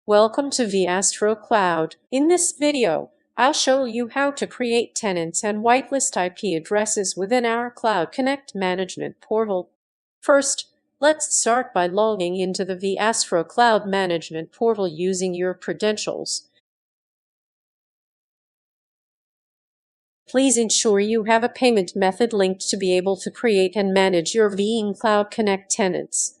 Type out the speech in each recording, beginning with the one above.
Welcome to Veastro Cloud. In this video, I'll show you how to create tenants and whitelist IP addresses within our Cloud Connect management portal. First, let's start by logging into the Veastro Cloud management portal using your credentials. Please ensure you have a payment method linked to be able to create and manage your Veeam Cloud Connect tenants.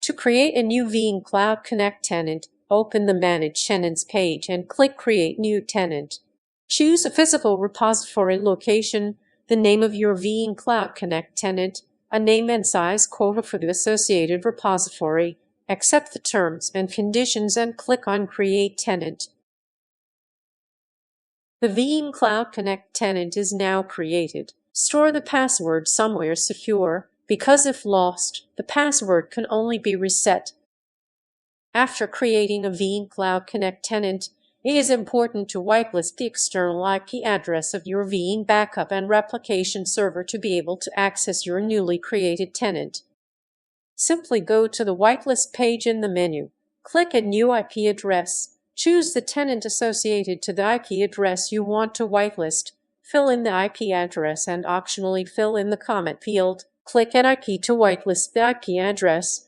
To create a new Veeam Cloud Connect tenant, open the Manage Tenants page and click Create New Tenant. Choose a physical repository location, the name of your Veeam Cloud Connect tenant, a name and size quota for the associated repository, accept the terms and conditions and click on Create Tenant. The Veeam Cloud Connect tenant is now created. Store the password somewhere secure, because if lost, the password can only be reset. After creating a Veeam Cloud Connect tenant, it is important to whitelist the external IP address of your Veeam Backup and Replication server to be able to access your newly created tenant. Simply go to the whitelist page in the menu, click Add New IP Address, choose the tenant associated to the IP address you want to whitelist, fill in the IP address and optionally fill in the comment field. Click Add IP to whitelist the IP address.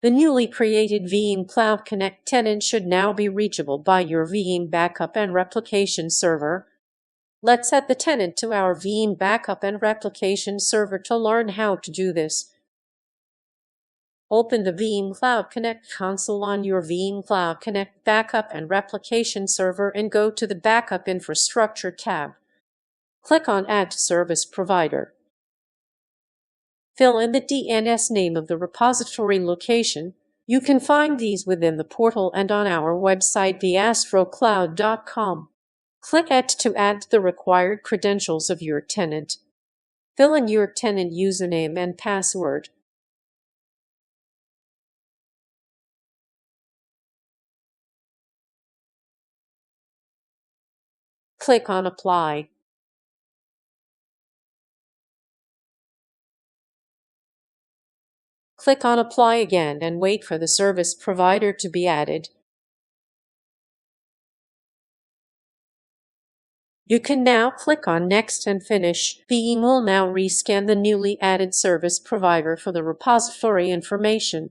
The newly created Veeam Cloud Connect tenant should now be reachable by your Veeam Backup and Replication server. Let's add the tenant to our Veeam Backup and Replication server to learn how to do this. Open the Veeam Cloud Connect console on your Veeam Cloud Connect Backup and Replication server and go to the Backup Infrastructure tab. Click on Add to Service Provider. Fill in the DNS name of the repository location. You can find these within the portal and on our website veastrocloud.com. Click Add to add the required credentials of your tenant. Fill in your tenant username and password. Click on Apply. Click on Apply again and wait for the service provider to be added. You can now click on Next and Finish. Veeam will now rescan the newly added service provider for the repository information.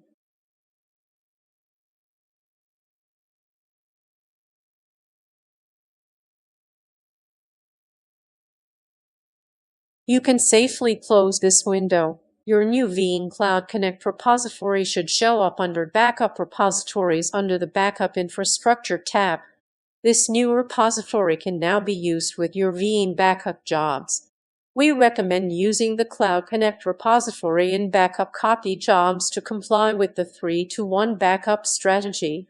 You can safely close this window. Your new Veeam Cloud Connect repository should show up under Backup Repositories under the Backup Infrastructure tab. This new repository can now be used with your Veeam backup jobs. We recommend using the Cloud Connect repository in backup copy jobs to comply with the 3-to-1 backup strategy.